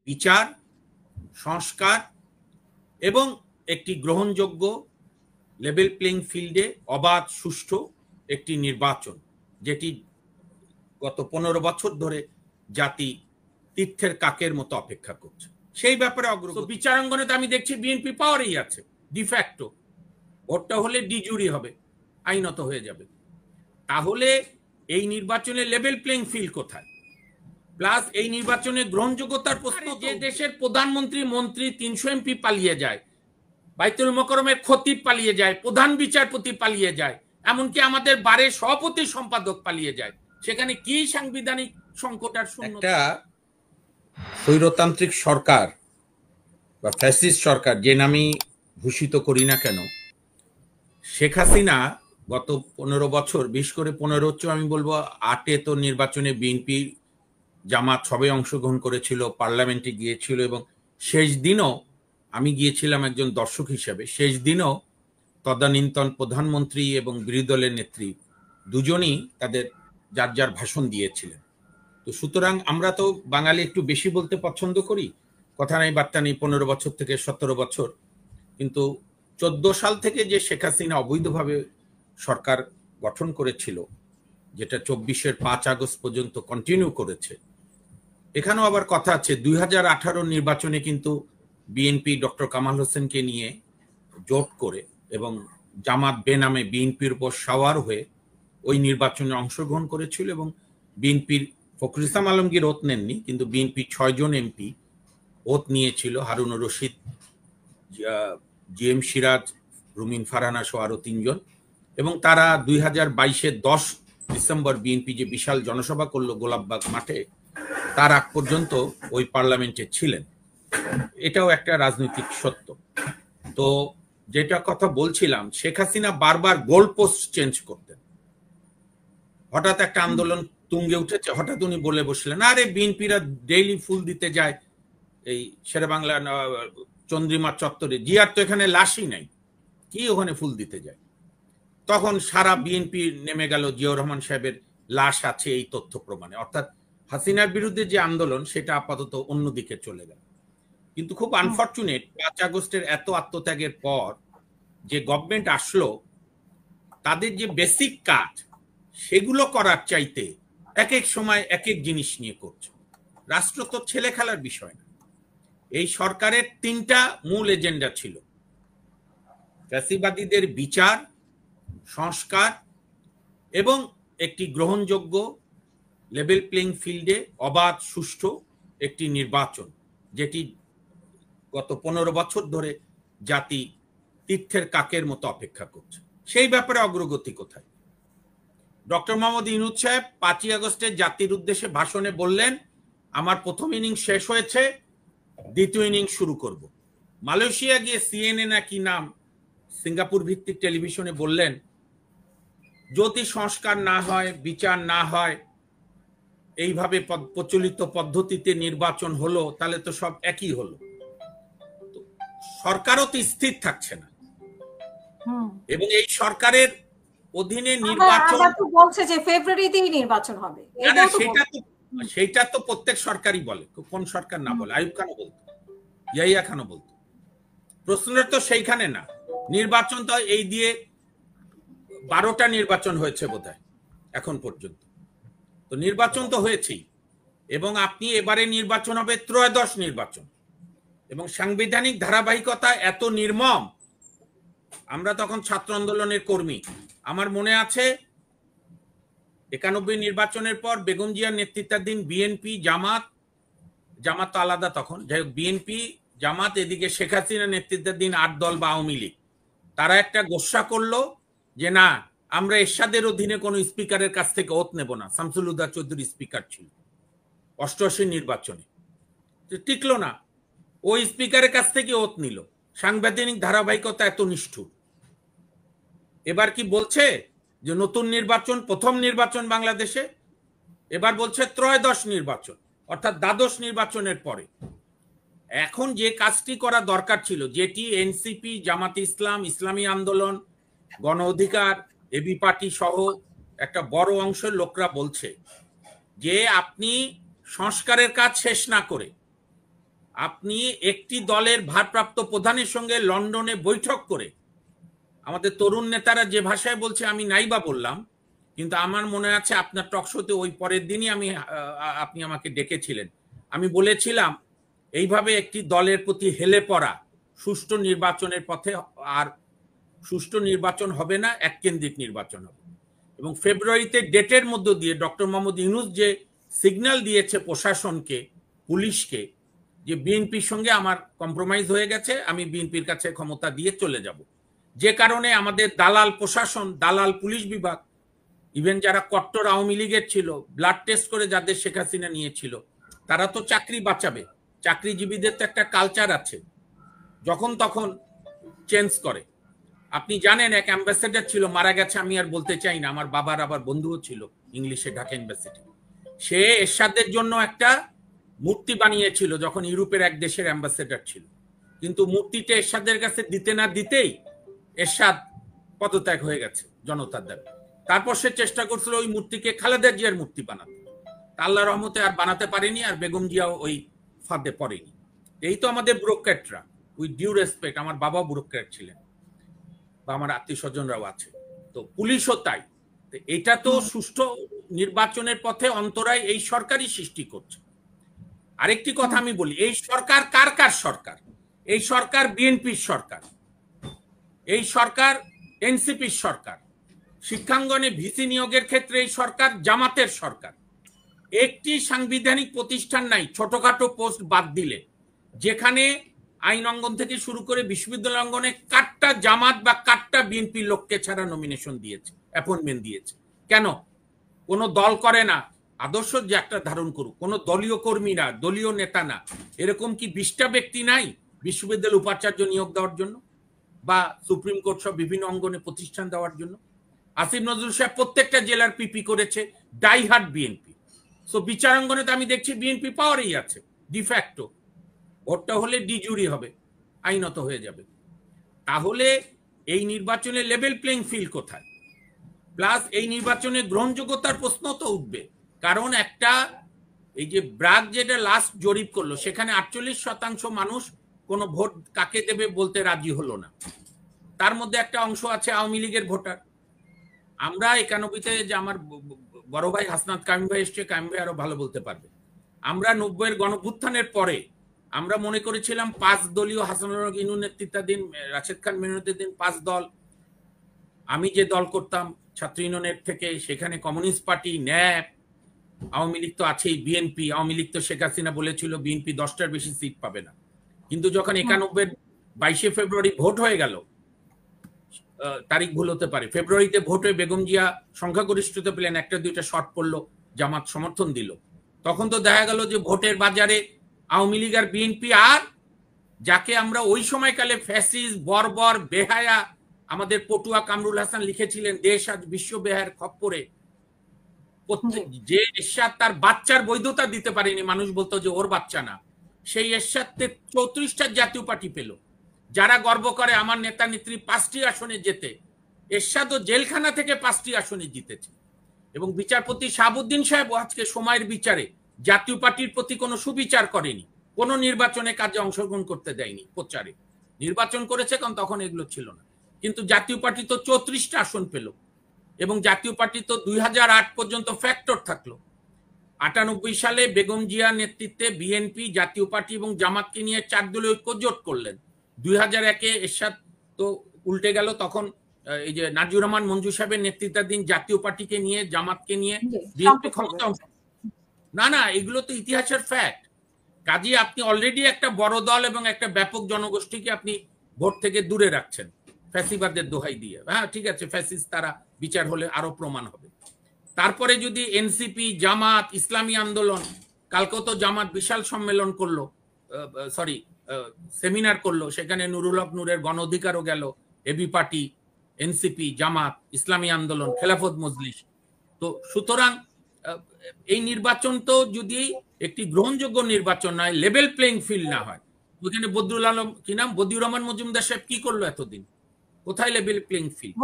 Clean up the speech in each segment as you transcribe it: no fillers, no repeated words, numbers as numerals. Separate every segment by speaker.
Speaker 1: বিচার, সংস্কার এবং একটি গ্রহণযোগ্য লেভেল প্লেইং ফিল্ডে অবাধ সুষ্ঠু একটি নির্বাচন, যেটি গত 15 বছর ধরে জাতি তীর্থের কাকের মতো অপেক্ষা করছে, সেই ব্যাপারে অগ্রগতি। বিচারাঙ্গনে তো আমি দেখছি বিএনপি পাওয়ারই আছে ডিফ্যাক্টো, ভোটটা হলে ডিজুরি হবে, আইনত হয়ে যাবে। তাহলে এই নির্বাচনে লেভেল প্লেইং ফিল্ড কোথায়? প্লাস এই নির্বাচনে গ্রহণযোগ্যতার প্রশ্ন, যে দেশের প্রধানমন্ত্রী, মন্ত্রী, 300 এমপি পালিয়ে যায়, বাইতুল মোকাররমের খতিব পালিয়ে যায়, প্রধান বিচারপতি পালিয়ে যায়, এমনকি আমাদের বারের সভাপতি সম্পাদক পালিয়ে যায়, সেখানে কি সাংবিধানিক সংকট আর শূন্য? একটা স্বৈরতান্ত্রিক সরকার বা ফ্যাসিস্ট সরকার যে নামই ভূষিত করি না কেন, শেখ হাসিনা গত 15 বছর, বিশেষ করে 15 হচ্ছে, আমি বলবো 8-এ তো নির্বাচনে বিএনপি জামাত সবাই অংশগ্রহণ করেছিল, পার্লামেন্টে গিয়েছিল, এবং শেষ দিনও আমি গিয়েছিলাম একজন দর্শক হিসেবে। শেষ দিনও তদানীন্তন প্রধানমন্ত্রী এবং বিরোধী দলের নেত্রী দুজনই তাদের যার যার ভাষণ দিয়েছিলেন। তো সুতরাং আমরা তো বাঙালি একটু বেশি বলতে পছন্দ করি, কথা নাই বার্তা নেই, 15 বছর থেকে 17 বছর। কিন্তু 14 সাল থেকে যে শেখ হাসিনা অবৈধভাবে সরকার গঠন করেছিল, যেটা 24-এর 5 আগস্ট পর্যন্ত কন্টিনিউ করেছে, এখানেও আবার কথা আছে। 2018 নির্বাচনে কিন্তু বিএনপি ডক্টর কামাল হোসেনকে নিয়ে জোট করে এবং জামাত বেনামে বিএনপির উপর সাওয়ার হয়ে ওই নির্বাচনে অংশগ্রহণ করেছিল, এবং বিএনপির ফখরুল ইসলাম আলমগীর ওত নেননি, কিন্তু বিএনপির 6 জন এমপি ওত নিয়েছিল, হারুনুর রশিদ, জিএম সিরাজ, রুমিন ফারহানা সহ আরো 3 জন। এবং তারা 2022-এর 10 ডিসেম্বর বিএনপি যে বিশাল জনসভা করলো গোলাপবাগ মাঠে, তার আগ পর্যন্ত ওই পার্লামেন্টে ছিলেন। এটাও একটা রাজনৈতিক সত্য। তো যেটা কথা বলছিলাম, শেখ হাসিনা বারবার গোল পোস্ট চেঞ্জ করতেন। হঠাৎ একটা আন্দোলন তুঙ্গে উঠেছে, হঠাৎ উনি বলে বসলেন, আরে বিএনপিরা ডেইলি ফুল দিতে যায় এই শেরেবাংলা চন্দ্রিমা চত্বরে, জিয়ার তো এখানে লাশই নাই, কি ওখানে ফুল দিতে যায়? তখন সারা বিএনপি নেমে গেল জিয়াউর রহমান সাহেবের লাশ আছে এই তথ্য প্রমাণে। অর্থাৎ হাসিনার বিরুদ্ধে যে আন্দোলন, সেটা আপাতত অন্যদিকে চলে গেল। কিন্তু খুব আনফরচুনেট, 5 আগস্টের এত আত্মত্যাগের পর যে গভর্নমেন্ট আসলো, তাদের যে বেসিক কাজ সেগুলো করার চাইতে এক এক সময় এক এক জিনিস নিয়ে করছে। রাষ্ট্র তো ছেলে খেলার বিষয় না। এই সরকারের 3টা মূল এজেন্ডা ছিল: ফ্যাসিবাদীদের বিচার, সংস্কার এবং একটি গ্রহণযোগ্য লেভেল প্লেইং ফিল্ডে অবাধ সুষ্ঠু একটি নির্বাচন, যেটি গত 15 বছর ধরে জাতি তীর্থের কাকের মতো অপেক্ষা করছে। সেই ব্যাপারে অগ্রগতি কোথায়? ডক্টর মোহাম্মদ ইউনূস সাহেব 5 আগস্টে জাতির উদ্দেশ্যে ভাষণে বললেন, আমার প্রথম ইনিংস শেষ হয়েছে, দ্বিতীয় ইনিংস শুরু করব। মালয়েশিয়া গিয়ে সিএনএ না কি নাম, সিঙ্গাপুর ভিত্তিক টেলিভিশনে বললেন, যদি সংস্কার না হয়, বিচার না হয়, এইভাবে প্রচলিত পদ্ধতিতে নির্বাচন হলো, তাহলে তো সব একই হলো। সরকারও তো স্থির থাকছে না, এবং এই সরকারের অধীনে নির্বাচন
Speaker 2: বলছে যে ফেব্রুয়ারিতেই নির্বাচন হবে,
Speaker 1: সেটা তো প্রত্যেক সরকারই বলে, কোন সরকার না বলে? আইয়ুব খানও বলতো, ইয়াহিয়া খানও বলতো। প্রশ্নটা তো সেইখানে না। নির্বাচন তো এই দিয়ে 12টা নির্বাচন হয়েছে বোধহয় এখন পর্যন্ত, তো নির্বাচন তো হয়েছেই, এবং আপনি এবারে নির্বাচন হবে ত্রয়োদশ নির্বাচন, এবং সাংবিধানিক ধারাবাহিকতা এত নির্মম। আমরা তখন ছাত্র আন্দোলনের কর্মী, আমার মনে আছে 91 নির্বাচনের পর বেগম জিয়ার নেতৃত্বাধীন বিএনপি, জামাত তো আলাদা তখন, যাই হোক, বিএনপি, জামাত, এদিকে শেখ হাসিনার নেতৃত্বাধীন 8 দল বা আওয়ামী লীগ, তারা একটা ঘোষণা করলো যে না, আমরা এরশাদের অধীনে কোনো স্পিকারের কাছ থেকে ওত নেব না। শামসুল হুদা চৌধুরী স্পিকার ছিল 88 নির্বাচনে, টিকলো না, ওই স্পিকারের কাছ থেকে ওত নিল। সাংবিধানিক ধারাবাহিকতা এত নিষ্ঠুর। এবার কি বলছে যে নতুন নির্বাচন, প্রথম নির্বাচন বাংলাদেশে, এবার বলছে ত্রয়োদশ নির্বাচন, অর্থাৎ দ্বাদশ নির্বাচনের পরে। এখন যে কাজটি করা দরকার ছিল, যেটি এনসিপি, জামাত ইসলাম, ইসলামী আন্দোলন, গণ অধিকার, এবি পার্টি সহ একটা বড় অংশের লোকরা বলছে, যে আপনি সংস্কারের কাজ শেষ না করে আপনি একটি দলের ভারপ্রাপ্ত প্রধানের সঙ্গে লন্ডনে বৈঠক করে আমাদের তরুণ নেতারা যে ভাষায় বলছে আমি নাইবা বললাম, কিন্তু আমার মনে আছে আপনার টকশোতে ওই পরের দিনই আপনি আমাকে ডেকেছিলেন। আমি বলেছিলাম এইভাবে একটি দলের প্রতি হেলে পড়া সুষ্ঠু নির্বাচনের পথে, আর সুষ্ঠু নির্বাচন হবে না, এককেন্দ্রিক নির্বাচন হবে। এবং ফেব্রুয়ারিতে ডেটের মধ্য দিয়ে ডক্টর মোহাম্মদ ইউনূস যে সিগন্যাল দিয়েছে প্রশাসনকে, পুলিশকে, যে বিএনপির সঙ্গে আমার কম্প্রোমাইজ হয়ে গেছে, আমি বিএনপির কাছে ক্ষমতা দিয়ে চলে যাব, যে কারণে আমাদের দালাল প্রশাসন, দালাল পুলিশ বিভাগ, ইভেন যারা কট্টর আওয়ামী লীগের ছিল, ব্লাড টেস্ট করে যাদের শেখ হাসিনা নিয়েছিল, তারা তো চাকরি বাঁচাবে, চাকরিজীবীদের তো একটা কালচার আছে, যখন তখন চেঞ্জ করে। আপনি জানেন এক অ্যাম্বাসেডর ছিল, মারা গেছে, আমি আর বলতে চাই না, আমার বাবার আবার বন্ধুও ছিল ইংলিশে ঢাকা ইউনিভার্সিটি। সে এরশাদের জন্য একটা মূর্তি বানিয়েছিল যখন ইউরোপের এক দেশের অ্যাম্বাসেডর ছিল, কিন্তু মূর্তিটা এরশাদের কাছে দিতে না দিতেই এরশাদ পদত্যাগ হয়ে গেছে জনতার দাবি। তারপর সে চেষ্টা করছিল ওই মূর্তিকে খালেদা জিয়ার মূর্তি বানাতে, আল্লাহ রহমতে আর বানাতে পারেনি, আর বেগম জিয়াও ওই ফাঁদে পড়েনি। এই তো আমাদের ব্যুরোক্র্যাটরা, উইথ ডিউ রেসপেক্ট, আমার বাবা ব্যুরোক্র্যাট ছিলেন বা আমার আত্মীয় স্বজনরাও আছে, তো পুলিশও তাই। এটা তো সুষ্ঠু নির্বাচনের পথে অন্তরায় এই সরকারই সৃষ্টি করছে। আরেকটি কথা আমি বলি, এই সরকার কার কার সরকার? এই সরকার বিএনপির সরকার, এই সরকার এনসিপির সরকার, শিক্ষাঙ্গনে ভিসি নিয়োগের ক্ষেত্রে এই সরকার জামাতের সরকার। একটি সাংবিধানিক প্রতিষ্ঠান নাই ছোটখাটো পোস্ট বাদ দিলে যেখানে আইন অঙ্গন থেকে শুরু করে বিশ্ববিদ্যালয় অঙ্গনে কাটটা জামাত বা কাটটা বিএনপি লোককে ছাড়া নমিনেশন দিয়েছে, অ্যাপয়েন্টমেন্ট দিয়েছে। কেন? কোনো দল করে না, আদর্শ যে একটা ধারণ করুক, কোনো দলীয় কর্মী না, দলীয় নেতা না, এরকম কি 20টা ব্যক্তি নাই বিশ্ববিদ্যালয় উপাচার্য নিয়োগ দেওয়ার জন্য বা সুপ্রিম কোর্ট সব বিভিন্ন অঙ্গনে প্রতিষ্ঠান দেওয়ার জন্য? আসিফ নজরুল সাহেব প্রত্যেকটা জেলার পিপি করেছে, ডাইহার্ড বিএনপি। সো বিচারাঙ্গনে তো আমি দেখছি বিএনপি পাওয়ারই আছে ডিফ্যাক্টো, ভোটটা হলে ডিজুরি হবে, আইনত হয়ে যাবে। তাহলে এই নির্বাচনে লেভেল প্লেইং ফিল্ড কোথায়? প্লাস এই নির্বাচনে গ্রহণযোগ্যতার প্রশ্ন তো উঠবে, কারণ একটা এই যে ব্রাক যেটা লাস্ট জরিপ করলো সেখানে 48% মানুষ কোনো ভোট কাকে দেবে বলতে রাজি হলো না। তার মধ্যে একটা অংশ আছে আওয়ামী লীগের ভোটার। আমরা 91-তে যে আমার বড় ভাই হাসনাত কামিম ভাই এসছে, কামিম ভাই আরো ভালো বলতে পারবে, আমরা 90-এর গণভ্যুত্থানের পরে আমরা মনে করেছিলাম 5 দলীয় হাসানুর হক ইনু নেতৃত্বাধীন, রাশেদ খান মেহনতের 5 দল, আমি যে দল করতাম ছাত্র ইউনিয়নের থেকে, সেখানে communist party, nap, Awami League তো আছেই, বিএনপি। আওয়ামী লীগ তো শেখ হাসিনা বলেছিল বিএনপি 10টার বেশি সিট পাবে না, কিন্তু যখন 91-এর 22শে ফেব্রুয়ারি ভোট হয়ে গেল, তারিখ ভুল হতে পারে, ফেব্রুয়ারিতে ভোট হয়ে বেগম জিয়া সংখ্যাগরিষ্ঠতা পেলেন, একটা দুইটা শর্ট পড়লো, জামাত সমর্থন দিল, তখন তো দেখা গেল যে ভোটের বাজারে আওয়ামী লীগ আর বিএনপি, আর যাকে আমরা ওই সময়কালে ফ্যাসিস্ট, বর্বর, বেহায়া, আমাদের পটুয়া কামরুল হাসান লিখেছিলেন দেশ আজ বিশ্ব বেহায়ার খপ্পরে, যে এরশাদ তার বাচ্চার বৈধতা দিতে পারেনি, মানুষ বলতো যে ওর বাচ্চা না, সেই এরশাদকে 34টা জাতীয় পার্টি পেল, যারা গর্ব করে আমার নেতা নেত্রী 5টি আসনে যেতে, এরশাদও জেলখানা থেকে 5টি আসনে জিতেছে। এবং বিচারপতি শাহাবুদ্দিন সাহেব আজকে সময়ের বিচারে জাতীয় পার্টির প্রতি কোনো সুবিচার করেনি, কোনো নির্বাচনে কাজে অংশগ্রহণ করতে দেয়নি, প্রচারে নির্বাচন করেছে কারণ তখন এগুলো ছিল না, কিন্তু জাতীয় পার্টি তো 34টা আসন পেল, এবং জাতীয় পার্টি তো 2008 পর্যন্ত ফ্যাক্টর থাকলো। 98 সালে বেগম জিয়া নেতৃত্বে বিএনপি, জাতীয় পার্টি এবং জামাতকে নিয়ে 4 দলীয় ঐক্য জোট করলেন। 2001-এ এরশাদ তো উল্টে গেল, তখন এই যে নাজিউর রহমান মঞ্জু সাহেবের নেতৃত্বাধীন জাতীয় পার্টিকে নিয়ে, জামাতকে নিয়ে বিএনপি ক্ষমতা, না না, এগুলো তো ইতিহাসের ফ্যাক্ট। কাজে আপনি অলরেডি একটা বড় দল এবং একটা ব্যাপক জনগোষ্ঠীকে আপনি ভোট থেকে দূরে রাখছেন ফ্যাসিবাদের দোহাই দিয়ে। হ্যাঁ ঠিক আছে, ফ্যাসিস্ট তারা, বিচার হলে আরো প্রমাণ হবে। তারপরে যদি এনসিপি, জামাত, ইসলামী আন্দোলন, কালকেও তো জামাত বিশাল সম্মেলন করলো, সরি সেমিনার করলো, সেখানে নুরুল হক নূরের গণ অধিকারও গেল, এবি পার্টি, এনসিপি, জামাত, ইসলামী আন্দোলন, খেলাফত মজলিস। তো সুতরাং এই নির্বাচন তো যদি একটি গ্রহণযোগ্য নির্বাচন নয়, লেভেল প্লেইং ফিল্ড না হয়, ওখানে বদরুল আলম, কি নাম, বদিউর রহমান মজুমদার সাহেব কি করলো এতদিন? কোথায় লেভেল প্লেইং ফিল্ড?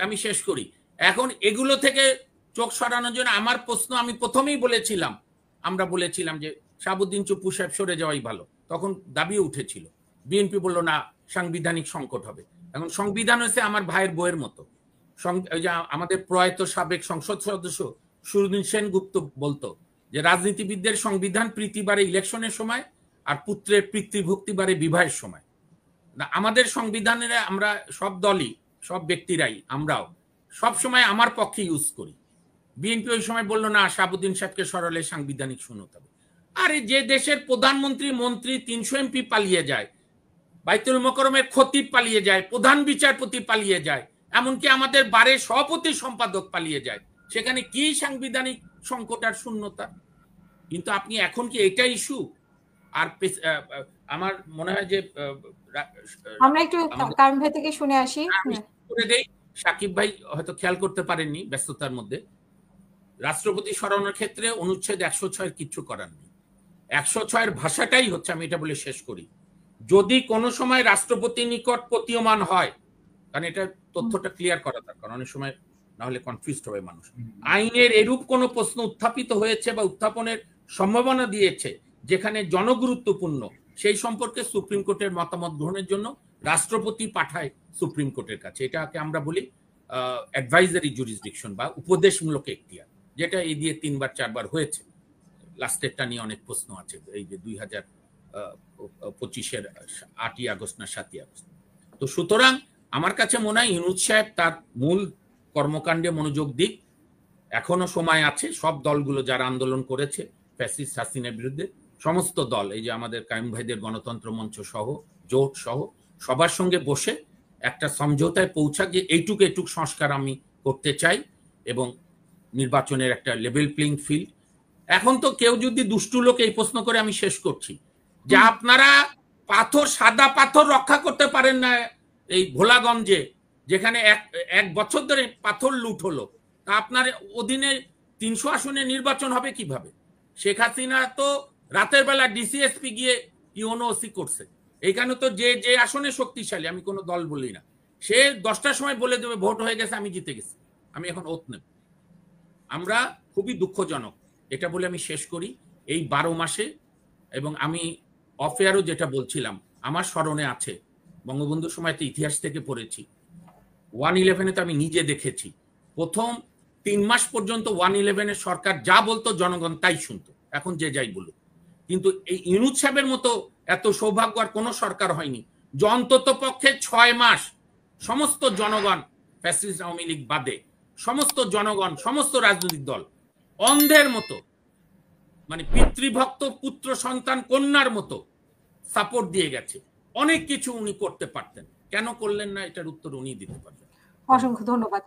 Speaker 1: আমি শেষ করি। এখন এগুলো থেকে চোখ সরানোর জন্য আমার প্রশ্ন, আমি প্রথমেই বলেছিলাম, আমরা বলেছিলাম যে শাহাবুদ্দিন চুপ্পু সাহেব সরে যাওয়াই ভালো, তখন দাবিও উঠেছিল। বিএনপি বলল না, সাংবিধানিক সংকট হবে। এখন সংবিধান হচ্ছে আমার ভাইয়ের বইয়ের মতো। আমাদের প্রয়াত সাবেক সংসদ সদস্য সুরদিন সেনগুপ্ত বলতো যে রাজনীতিবিদদের সংবিধান প্রীতি বাড়ে ইলেকশনের সময়, আর পুত্রের পিতৃভক্তি বাড়ে বিবাহের সময়। আমাদের সংবিধানের আমরা সব দলই, সব ব্যক্তিরাই, আমরাও সব সময় আমার পক্ষে ইউজ করি। বিএনপি ওই সময় বললো না, শাহাবুদ্দিন সাহেবকে সরালে সাংবিধানিক শূন্যতা হবে। আরে যে দেশের প্রধানমন্ত্রী, মন্ত্রী, 300 এমপি পালিয়ে যায়, বাইতুল মোকরমের খতিব পালিয়ে যায়, প্রধান বিচারপতি পালিয়ে যায়, এমনকি আমাদের বারের সভাপতি সম্পাদক পালিয়ে যায়, সেখানে কি সাংবিধানিক সংকট আর শূন্যতা? কিন্তু আপনি এখন কি এটা ইস্যু? আর আমার মনে হয় যে
Speaker 2: আমরা একটু কারণ ভাই থেকে শুনে আসি।
Speaker 1: সাকিব ভাই হয়তো খেয়াল করতে পারেননি ব্যস্ততার মধ্যে, রাষ্ট্রপতি সরানোর ক্ষেত্রে অনুচ্ছেদ 106 কিচ্ছু করার নেই। 106 ভাষাটাই হচ্ছে, আমি এটা বলে শেষ করি, যদি কোনো সময় রাষ্ট্রপতির নিকট প্রতীয়মান হয়, কারণ এটা তথ্যটা ক্লিয়ার করা দরকার, অনেক সময় না হলে কনফিউজড হবে মানুষ, আইনের এরূপ কোনো প্রশ্ন উত্থাপিত হয়েছে বা উত্থাপনের সম্ভাবনা দিয়েছে যেখানে জনগুরুত্বপূর্ণ, সেই সম্পর্কে সুপ্রিম কোর্টের মতামত গ্রহণের জন্য রাষ্ট্রপতি পাঠায় সুপ্রিম কোর্টের কাছে। এটাকে আমরা বলি অ্যাডভাইজারি জুরিসডিকশন বা উপদেশমূলক এখতিয়ার, যেটা এই দিয়ে 3বার 4বার হয়েছে। লাস্টেরটা নিয়ে অনেক প্রশ্ন আছে, এই যে 2025-এর 8ই আগস্ট না 7ই আগস্ট। তো সুতরাং আমার কাছে মনে হয় ইউনূস সাহেব তার মূল কর্মকাণ্ডে মনোযোগ দিক, এখনো সময় আছে। সব দলগুলো যারা আন্দোলন করেছে ফ্যাসিস্ট হাসিনার বিরুদ্ধে, সমস্ত দল, এই যে আমাদের কায়েম ভাইদের গণতন্ত্র মঞ্চ সহ, জোট সহ, সবার সঙ্গে বসে একটা সমঝোতায় পৌঁছাক যে এইটুকু সংস্কার আমি করতে চাই এবং নির্বাচনের একটা লেভেল প্লেইং ফিল্ড। এখন তো কেউ যদি দুষ্টু লোক এই প্রশ্ন করে, আমি শেষ করছি, যে আপনারা সাদা পাথর রক্ষা করতে পারেন না এই ভোলাগঞ্জে, যেখানে এক বছর ধরে পাথর লুট হলো, তা আপনার অধীনে 300 আসনে নির্বাচন হবে কিভাবে? শেখ হাসিনা তো রাতের বেলা ডিসিএসপি গিয়ে ইউএনওসি করছে। এইখানে তো যে আসনে শক্তিশালী, আমি কোনো দল বলি না, সে 10টার সময় বলে দেবে ভোট হয়ে গেছে, আমি জিতে গেছি, আমি এখন ওত নেব। আমরা খুবই দুঃখজনক, এটা বলে আমি শেষ করি, এই 12 মাসে, এবং আমি অফেয়ারও যেটা বলছিলাম, আমার স্মরণে আছে, বঙ্গবন্ধুর সময়তে ইতিহাস থেকে পড়েছি, 111-এ তো আমি নিজে দেখেছি, প্রথম 3 মাস পর্যন্ত 111-এর সরকার যা বলতো জনগণ তাই শুনতো, এখন যে যাই বলুক। কিন্তু এই ইউনূস সাহেবের মতো এত সৌভাগ্য আর কোনো সরকার হয়নি, যে অন্তত পক্ষে 6 মাস সমস্ত জনগণ, ফ্যাসিস্ট আওয়ামী লীগ বাদে সমস্ত জনগণ, সমস্ত রাজনৈতিক দল অন্ধের মতো, মানে পিতৃভক্ত পুত্র সন্তান কন্যার মতো সাপোর্ট দিয়ে গেছে। অনেক কিছু উনি করতে পারতেন, কেন করলেন না, এটার উত্তর উনি দিতে পারবেন।
Speaker 2: অসংখ্য ধন্যবাদ।